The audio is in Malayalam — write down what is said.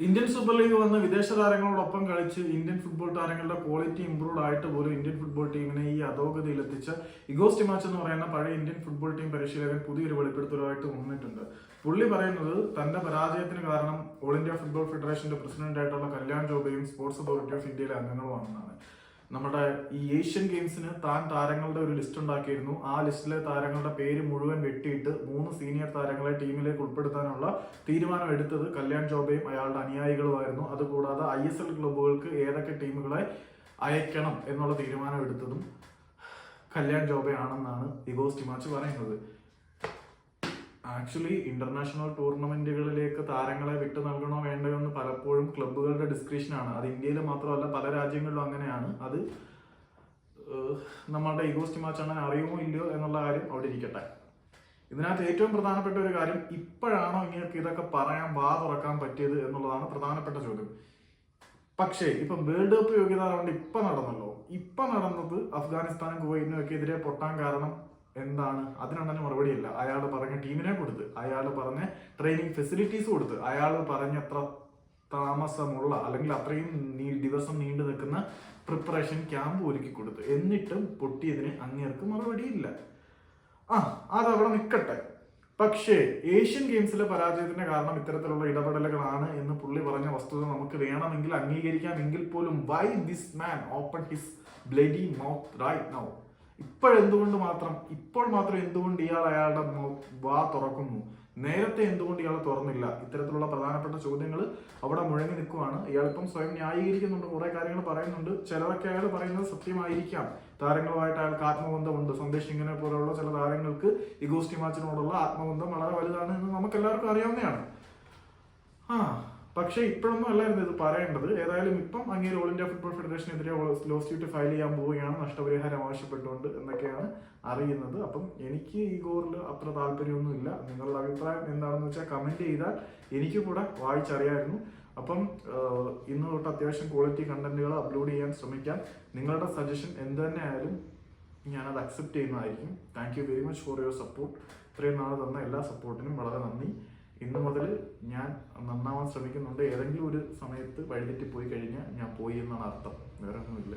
ഇന്ത്യൻ സൂപ്പർ ലീഗ് വന്ന് വിദേശ താരങ്ങളോടൊപ്പം കളിച്ച് ഇന്ത്യൻ ഫുട്ബോൾ താരങ്ങളുടെ ക്വാളിറ്റി ഇംപ്രൂവ് ആയിട്ട് പോലും ഇന്ത്യൻ ഫുട്ബോൾ ടീമിനെ ഈ അധോഗതിയിൽ എത്തിച്ച ഇഗോ സ്റ്റിമാച്ച് എന്ന് പറയുന്ന പഴയ ഇന്ത്യൻ ഫുട്ബോൾ ടീം പരിശീലകൻ പുതിയൊരു വെളിപ്പെടുത്തലുമായിട്ട് വന്നിട്ടുണ്ട്. പുള്ളി പറയുന്നത് തന്റെ പരാജയത്തിന് കാരണം ഓൾ ഇന്ത്യ ഫുട്ബോൾ ഫെഡറേഷന്റെ പ്രസിഡന്റ് ആയിട്ടുള്ള കല്യാൺ ചൗബയും സ്പോർട്സ് അതോറിറ്റി ഓഫ് ഇന്ത്യയിലെ അംഗങ്ങളുമാണെന്നാണ്. നമ്മുടെ ഈ ഏഷ്യൻ ഗെയിംസിന് താൻ താരങ്ങളുടെ ഒരു ലിസ്റ്റ് ഉണ്ടാക്കിയിരുന്നു. ആ ലിസ്റ്റിലെ താരങ്ങളുടെ പേര് മുഴുവൻ വെട്ടിയിട്ട് 3 സീനിയർ താരങ്ങളെ ടീമിലേക്ക് ഉൾപ്പെടുത്താനുള്ള തീരുമാനം എടുത്തത് കല്യാൺ ചൗബയും അയാളുടെ അനുയായികളുമായിരുന്നു. അതുകൂടാതെ ISL ക്ലബ്ബുകൾക്ക് ഏതൊക്കെ ടീമുകളെ അയക്കണം എന്നുള്ള തീരുമാനം എടുത്തതും കല്യാൺ ചൗബയാണെന്നാണ് ഇഗോ സ്റ്റിമാച്ച് പറയുന്നത്. ആക്ച്വലി ഇന്റർനാഷണൽ ടൂർണമെന്റുകളിലേക്ക് താരങ്ങളെ വിട്ടു നൽകണോ വേണ്ടയോ എന്ന് പലപ്പോഴും ക്ലബ്ബുകളുടെ ഡിസ്ക്രിപ്ഷനാണ്. അത് ഇന്ത്യയിൽ മാത്രമല്ല പല രാജ്യങ്ങളിലും അങ്ങനെയാണ്. അത് നമ്മളുടെ ഇഗോ സ്റ്റിമാച്ച് അങ്ങനെ അറിയുമോ ഇല്ലയോ എന്നുള്ള കാര്യം അവിടെ ഇരിക്കട്ടെ. ഇതിനകത്ത് ഏറ്റവും പ്രധാനപ്പെട്ട ഒരു കാര്യം, ഇപ്പോഴാണോ ഇങ്ങനെയൊക്കെ ഇതൊക്കെ പറയാൻ തുറക്കാൻ പറ്റിയത് എന്നുള്ളതാണ് പ്രധാനപ്പെട്ട ചോദ്യം. പക്ഷേ ഇപ്പം വേൾഡ് കപ്പ് യോഗ്യതാ റൗണ്ട് ഇപ്പൊ നടന്നല്ലോ. ഇപ്പൊ നടന്നത് അഫ്ഗാനിസ്ഥാനും കുവൈറ്റിനും ഒക്കെ എതിരെ പൊട്ടാൻ കാരണം എന്താണ്? അതിനുണ്ടെന്ന് മറുപടിയല്ല. അയാൾ പറഞ്ഞ ടീമിനെ കൊടുത്ത്, അയാൾ പറഞ്ഞ ട്രെയിനിങ് ഫെസിലിറ്റീസ് കൊടുത്ത്, അയാൾ പറഞ്ഞത്ര താമസമുള്ള അല്ലെങ്കിൽ അത്രയും ദിവസം നീണ്ടു നിൽക്കുന്ന പ്രിപ്പറേഷൻ ക്യാമ്പ് ഒരുക്കി കൊടുത്ത്, എന്നിട്ടും പൊട്ടിയതിന് അങ്ങേർക്ക് മറുപടിയില്ല. അതവിടെ നിൽക്കട്ടെ. പക്ഷേ ഏഷ്യൻ ഗെയിംസിലെ പരാജയത്തിന്റെ കാരണം ഇത്തരത്തിലുള്ള ഇടപെടലുകളാണ് എന്ന് പുള്ളി പറഞ്ഞ വസ്തുത നമുക്ക് വേണമെങ്കിൽ അംഗീകരിക്കാം. എങ്കിൽ പോലും why this man open his bloody mouth right now? ഇപ്പോൾ മാത്രം എന്തുകൊണ്ട് ഇയാൾ അയാളുടെ വാ തുറക്കുന്നു? നേരത്തെ എന്തുകൊണ്ട് ഇയാൾ തുറന്നില്ല? ഇത്തരത്തിലുള്ള പ്രധാനപ്പെട്ട ചോദ്യങ്ങൾ അവിടെ മുഴങ്ങി നിൽക്കുവാണ്. ഇയാളിപ്പം സ്വയം ന്യായീകരിക്കുന്നുണ്ട്, കുറെ കാര്യങ്ങൾ പറയുന്നുണ്ട്. ചിലതൊക്കെ അയാൾ പറയുന്നത് സത്യമായിരിക്കാം. താരങ്ങളുമായിട്ട് അയാൾക്ക് ആത്മബന്ധമുണ്ട്. സന്ദേശ് സിംഗിനെ പോലുള്ള ചില താരങ്ങൾക്ക് ഇഗോ സ്റ്റിമാച്ചിനോടുള്ള ആത്മബന്ധം വളരെ വലുതാണ് എന്ന് നമുക്ക് എല്ലാവർക്കും അറിയാവുന്നതാണ്. പക്ഷെ ഇപ്പോഴൊന്നും അല്ലായിരുന്നു ഇത് പറയേണ്ടത്. ഏതായാലും ഇപ്പം അങ്ങേര് ഓൾ ഇന്ത്യ ഫുട്ബോൾ ഫെഡറേഷനെതിരെ ലോ സ്യൂട്ട് ഫയൽ ചെയ്യാൻ പോവുകയാണ്, നഷ്ടപരിഹാരം ആവശ്യപ്പെട്ടുകൊണ്ട് എന്നൊക്കെയാണ് അറിയുന്നത്. അപ്പം എനിക്ക് ഈ ഗോറിൽ അത്ര താല്പര്യമൊന്നുമില്ല. നിങ്ങളുടെ അഭിപ്രായം എന്താണെന്ന് വെച്ചാൽ കമന്റ് ചെയ്താൽ എനിക്ക് കൂടെ വായിച്ചറിയായിരുന്നു. അപ്പം ഇന്ന് തൊട്ട് അത്യാവശ്യം ക്വാളിറ്റി കണ്ടന്റുകൾ അപ്ലോഡ് ചെയ്യാൻ ശ്രമിക്കാം. നിങ്ങളുടെ സജഷൻ എന്ത് തന്നെ ആയാലും ഞാനത് അക്സെപ്റ്റ് ചെയ്യുന്നതായിരിക്കും. Thank you very much for your support. ഇത്രയും നാൾ തന്ന എല്ലാ സപ്പോർട്ടിനും വളരെ നന്ദി. ഇന്നു മുതൽ ഞാൻ നന്നാവാൻ ശ്രമിക്കുന്നുണ്ട്. ഏതെങ്കിലും ഒരു സമയത്ത് വഴിതെറ്റി പോയി കഴിഞ്ഞാൽ ഞാൻ പോയി എന്നാണ് അർത്ഥം, വേറെ ഒന്നുമില്ല.